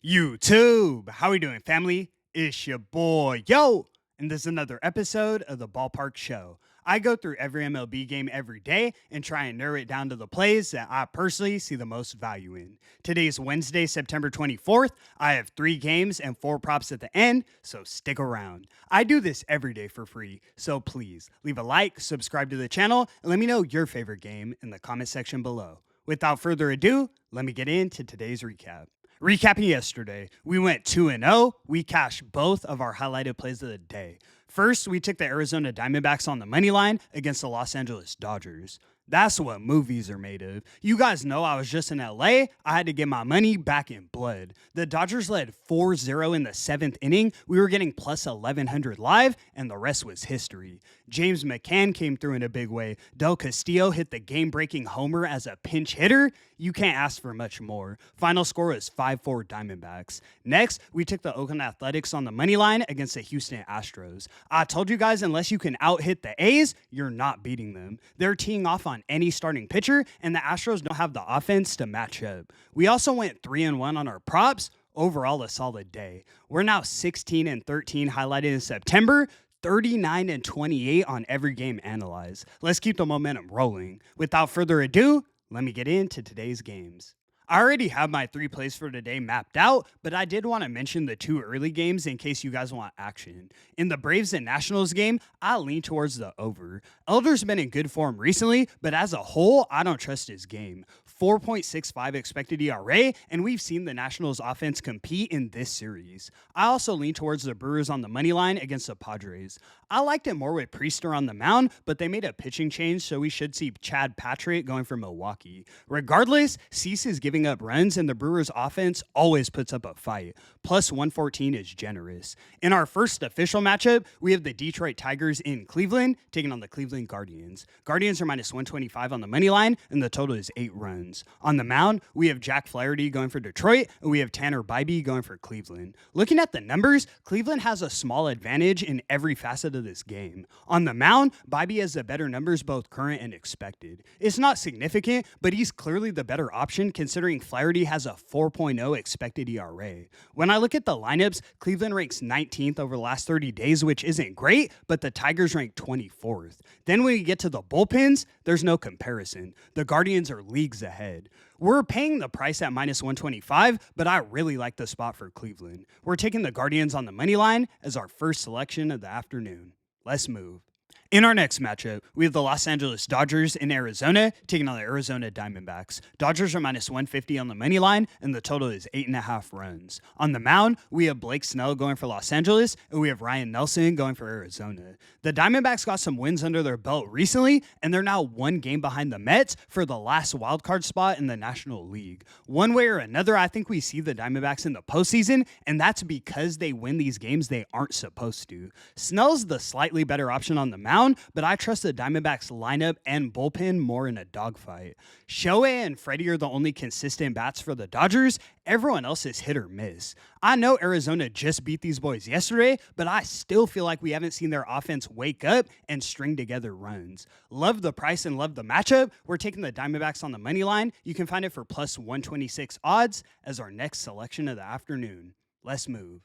YouTube, how we doing, family? It's your boy, yo, and this is another episode of the Ballpark Show. I go through every MLB game every day and try and narrow it down to the plays that I personally see the most value in. Today's Wednesday, September 24th. I have 3 games and 4 props at the end, so stick around. I do this every day for free, so please leave a like, subscribe to the channel, and let me know your favorite game in the comment section below. Without further ado, let me get into today's recap. Recapping yesterday, we went 2-0. We cashed both of our highlighted plays of the day. First, we took the Arizona Diamondbacks on the money line against the Los Angeles Dodgers. That's what movies are made of. You guys know I was just in LA. I had to get my money back in blood. The Dodgers led 4-0 in the 7th inning. We were getting plus 1100 live, and the rest was history. James McCann came through in a big way. Del Castillo hit the game-breaking homer as a pinch hitter. You can't ask for much more. Final score was 5-4 Diamondbacks. Next, we took the Oakland Athletics on the money line against the Houston Astros. I told you guys, unless you can out-hit the A's, you're not beating them. They're teeing off on any starting pitcher, and the Astros don't have the offense to match up. We also went 3-1 on our props. Overall, a solid day. We're now 16-13 highlighted in September, 39-28 on every game analyzed. Let's keep the momentum rolling. Without further ado, let me get into today's games. I already have my 3 plays for today mapped out, but I did want to mention the 2 early games in case you guys want action. In the Braves and Nationals game, I lean towards the over. Elder's been in good form recently, but as a whole, I don't trust his game. 4.65 expected ERA, and we've seen the Nationals offense compete in this series. I also lean towards the Brewers on the money line against the Padres. I liked it more with Priester on the mound, but they made a pitching change, so we should see Chad Patrick going for Milwaukee. Regardless, Cease is giving up runs, and the Brewers offense always puts up a fight. Plus 114 is generous. In our first official matchup, we have the Detroit Tigers in Cleveland taking on the Cleveland Guardians. Guardians are minus 125 on the money line, and the total is 8 runs. On the mound, we have Jack Flaherty going for Detroit, and we have Tanner Bybee going for Cleveland. Looking at the numbers, Cleveland has a small advantage in every facet of this game. On the mound, Bybee has the better numbers, both current and expected. It's not significant, but he's clearly the better option considering Flaherty has a 4.0 expected ERA. When I look at the lineups, Cleveland ranks 19th over the last 30 days, which isn't great, but the Tigers rank 24th. Then when we get to the bullpens, there's no comparison. The Guardians are leagues ahead. We're paying the price at minus 125, but I really like the spot for Cleveland. We're taking the Guardians on the money line as our first selection of the afternoon. Let's move. In our next matchup, we have the Los Angeles Dodgers in Arizona taking on the Arizona Diamondbacks. Dodgers are minus 150 on the money line, and the total is 8.5 runs. On the mound, we have Blake Snell going for Los Angeles, and we have Ryan Nelson going for Arizona. The Diamondbacks got some wins under their belt recently, and they're now 1 game behind the Mets for the last wildcard spot in the National League. One way or another, I think we see the Diamondbacks in the postseason, and that's because they win these games they aren't supposed to. Snell's the slightly better option on the mound, but I trust the Diamondbacks lineup and bullpen more in a dogfight. Shohei and Freddie are the only consistent bats for the Dodgers. Everyone else is hit or miss. I know Arizona just beat these boys yesterday, but I still feel like we haven't seen their offense wake up and string together runs. Love the price and love the matchup. We're taking the Diamondbacks on the money line. You can find it for plus 126 odds as our next selection of the afternoon. Let's move.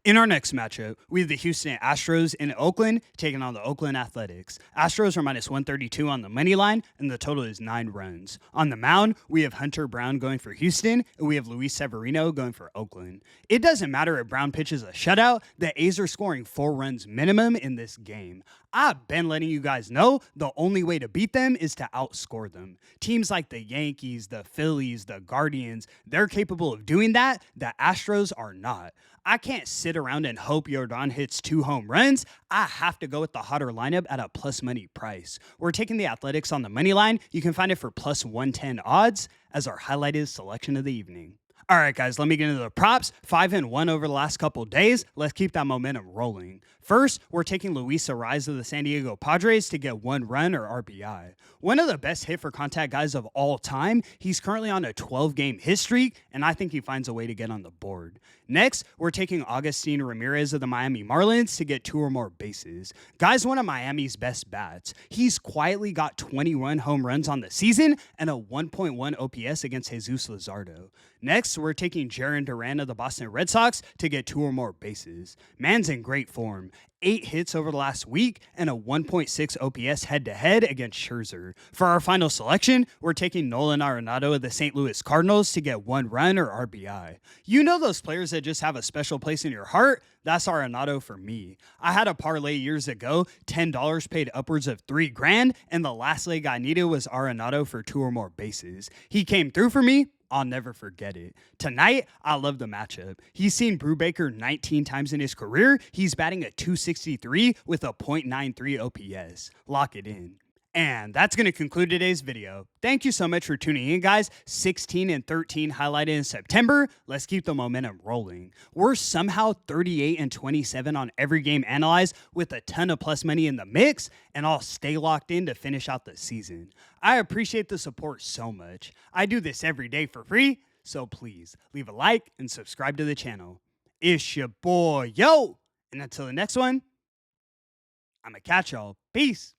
In our next matchup, we have the Houston Astros in Oakland taking on the Oakland Athletics. Astros are minus 132 on the money line, and the total is 9 runs. On the mound, we have Hunter Brown going for Houston, and we have Luis Severino going for Oakland. It doesn't matter if Brown pitches a shutout, the A's are scoring 4 runs minimum in this game. I've been letting you guys know the only way to beat them is to outscore them. Teams like the Yankees, the Phillies, the Guardians, they're capable of doing that. The Astros are not. I can't sit around and hope Yordan hits 2 home runs. I have to go with the hotter lineup at a plus money price. We're taking the Athletics on the money line. You can find it for plus 110 odds as our highlighted selection of the evening. All right, guys, let me get into the props. 5-1 over the last couple days. Let's keep that momentum rolling. First, we're taking Luis Ariz of the San Diego Padres to get 1 run or RBI. One of the best hit for contact guys of all time. He's currently on a 12-game hit streak, and I think he finds a way to get on the board. Next, we're taking Agustin Ramirez of the Miami Marlins to get 2 or more bases. Guy's one of Miami's best bats. He's quietly got 21 home runs on the season and a 1.1 OPS against Jesus Luzardo. Next, we're taking Jarren Duran of the Boston Red Sox to get 2 or more bases. Man's in great form. 8 hits over the last week and a 1.6 OPS head-to-head against Scherzer. For our final selection, we're taking Nolan Arenado of the St. Louis Cardinals to get 1 run or RBI. You know those players that just have a special place in your heart? That's Arenado for me. I had a parlay years ago, $10 paid upwards of $3,000, and the last leg I needed was Arenado for 2 or more bases. He came through for me. I'll never forget it. Tonight, I love the matchup. He's seen Brubaker 19 times in his career. He's batting a .263 with a .93 OPS. Lock it in. And that's going to conclude today's video. Thank you so much for tuning in, guys. 16 and 13 highlighted in September. Let's keep the momentum rolling. We're somehow 38 and 27 on every game analyzed with a ton of plus money in the mix, and I'll stay locked in to finish out the season. I appreciate the support so much. I do this every day for free, so please leave a like and subscribe to the channel. It's your boy, yo! And until the next one, I'ma catch y'all. Peace.